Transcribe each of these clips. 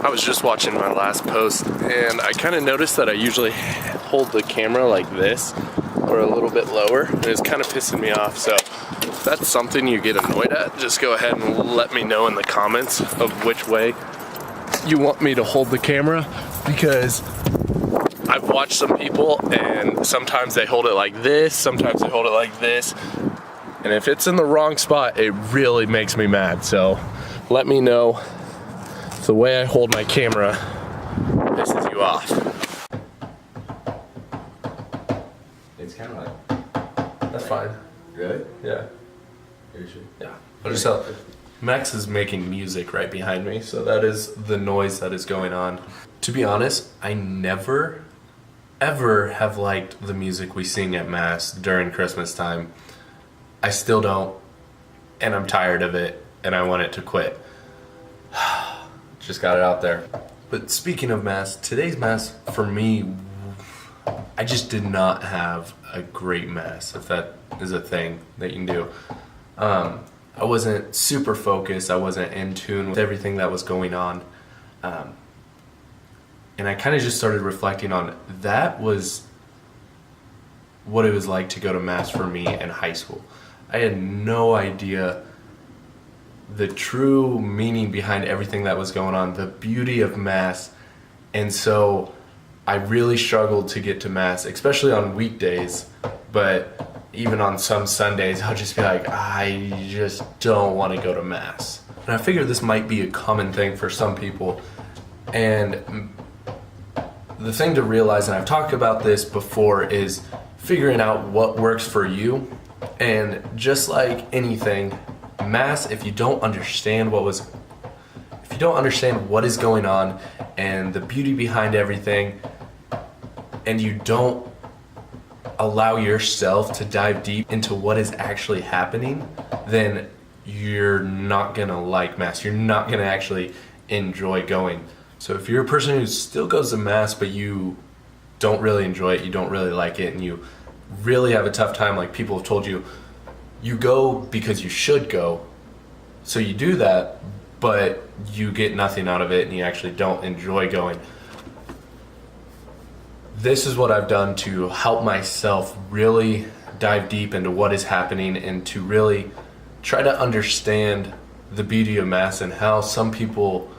I was just watching my last post and I kind of noticed that I usually hold the camera like this or a little bit lower, and it's kind of pissing me off. So if that's something you get annoyed at, just go ahead and let me know in the comments of which way you want me to hold the camera, because I've watched some people and sometimes they hold it like this, sometimes they hold it like this, and if it's in the wrong spot, it really makes me mad. So let me know if the way I hold my camera pisses you off. It's kind of like... That's fine. Really? Yeah. Are you sure? Yeah. I'll just tell. Max is making music right behind me, so that is the noise that is going on. To be honest, I never, ever have liked the music we sing at Mass during Christmas time. I still don't, and I'm tired of it, and I want it to quit. Just got it out there. But speaking of Mass, today's Mass, for me, I just did not have a great Mass, if that is a thing that you can do. I wasn't super focused, I wasn't in tune with everything that was going on. And I kind of just started reflecting on that was what it was like to go to Mass for me in high school. I had no idea the true meaning behind everything that was going on, the beauty of Mass. And so I really struggled to get to Mass, especially on weekdays, but even on some Sundays, I'll just be like, I just don't want to go to Mass. And I figure this might be a common thing for some people. And the thing to realize, and I've talked about this before, is figuring out what works for you. And just like anything, Mass, if you don't understand what is going on and the beauty behind everything, and you don't allow yourself to dive deep into what is actually happening, then you're not gonna like Mass. You're not gonna actually enjoy going. So if you're a person who still goes to Mass, but you don't really enjoy it, you don't really like it, and you really have a tough time, like people have told you, you go because you should go, so you do that, but you get nothing out of it and you actually don't enjoy going. This is what I've done to help myself really dive deep into what is happening and to really try to understand the beauty of Mass and how some people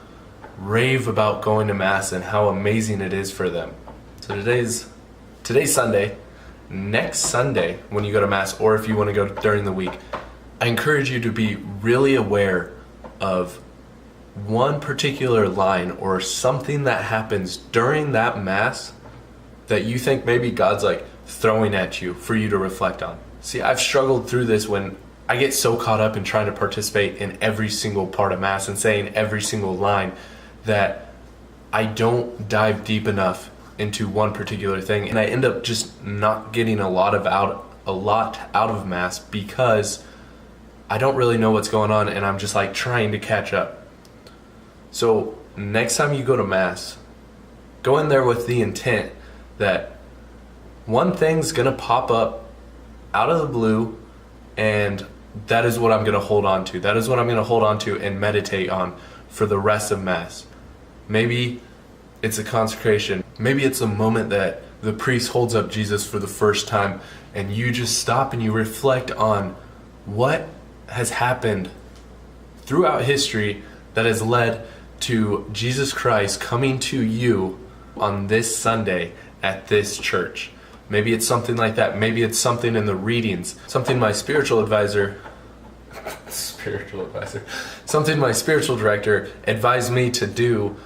rave about going to Mass and how amazing it is for them. So today's Sunday. Next Sunday, when you go to Mass, or if you want to go during the week, I encourage you to be really aware of one particular line or something that happens during that Mass that you think maybe God's like throwing at you for you to reflect on. See, I've struggled through this when I get so caught up in trying to participate in every single part of Mass and saying every single line that I don't dive deep enough into one particular thing, and I end up just not getting a lot out of Mass because I don't really know what's going on and I'm just like trying to catch up. So next time you go to Mass, go in there with the intent that one thing's gonna pop up out of the blue, and that is what I'm gonna hold on to. That is what I'm gonna hold on to and meditate on for the rest of Mass. Maybe it's a consecration. Maybe it's a moment that the priest holds up Jesus for the first time and you just stop and you reflect on what has happened throughout history that has led to Jesus Christ coming to you on this Sunday at this church. Maybe it's something like that. Maybe it's something in the readings. Something my spiritual director advised me to do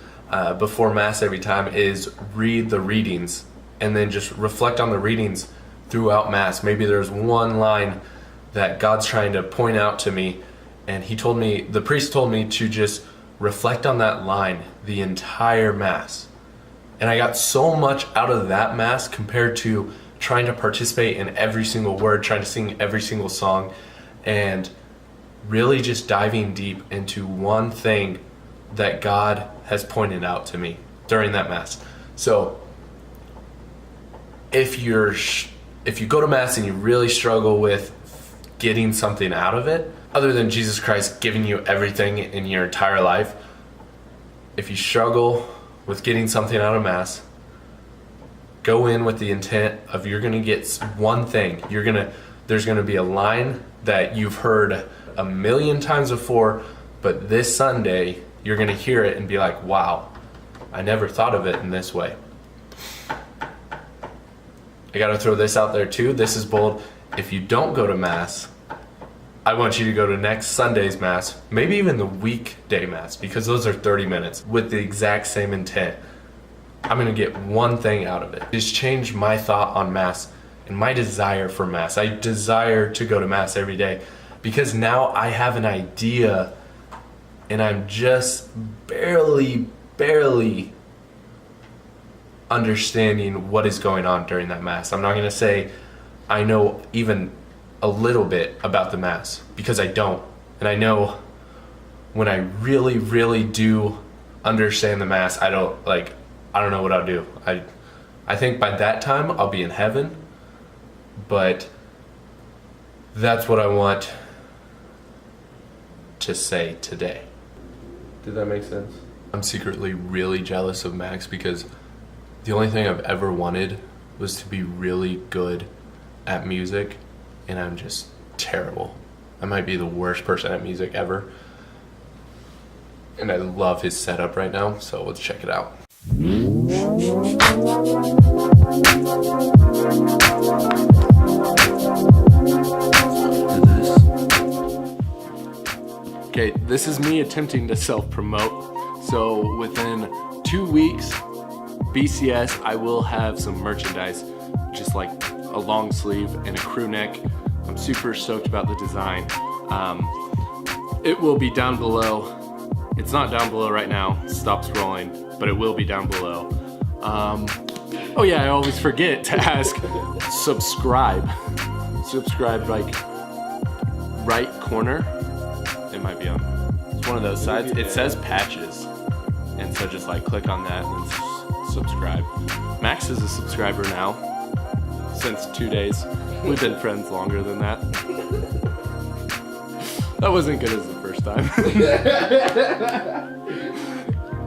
before Mass every time is read the readings and then just reflect on the readings throughout Mass. Maybe there's one line that God's trying to point out to me, and the priest told me to just reflect on that line the entire Mass. And I got so much out of that Mass compared to trying to participate in every single word, trying to sing every single song, and really just diving deep into one thing that God has pointed out to me during that Mass. So if you go to Mass and you really struggle with getting something out of it, other than Jesus Christ giving you everything in your entire life, if you struggle with getting something out of Mass, go in with the intent of you're gonna get one thing. There's gonna be a line that you've heard a million times before, but this Sunday, you're gonna hear it and be like, wow, I never thought of it in this way. I gotta throw this out there too. This is bold. If you don't go to Mass, I want you to go to next Sunday's Mass, maybe even the weekday Mass, because those are 30 minutes with the exact same intent. I'm gonna get one thing out of it. It's changed my thought on Mass and my desire for Mass. I desire to go to Mass every day because now I have an idea and I'm just barely understanding what is going on during that Mass. I'm not gonna say I know even a little bit about the Mass because I don't. And I know when I really do understand the Mass, I don't know what I'll do. I think by that time I'll be in heaven, but that's what I want to say today. Did that make sense? I'm secretly really jealous of Max because the only thing I've ever wanted was to be really good at music, and I'm just terrible. I might be the worst person at music ever. And I love his setup right now, so let's check it out. Okay, this is me attempting to self-promote. So within 2 weeks, BCS, I will have some merchandise, just like a long sleeve and a crew neck. I'm super stoked about the design. It will be down below. It's not down below right now. Stop scrolling, but it will be down below. Oh yeah, I always forget to ask, subscribe. Subscribe, like right corner. It might be on, it's one of those sides. It says patches. And so just like click on that and then subscribe. Max is a subscriber now, since 2 days. We've been friends longer than that. That wasn't good as the first time.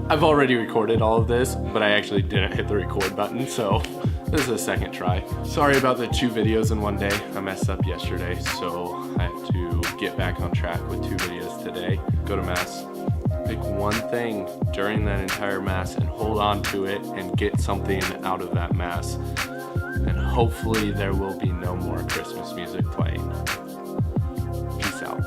I've already recorded all of this, but I actually didn't hit the record button, so this is a second try. Sorry about the 2 videos in one day. I messed up yesterday, so I have to get back on track with 2 videos today. Go to Mass, pick one thing during that entire Mass and hold on to it and get something out of that Mass. And hopefully there will be no more Christmas music playing. Peace out.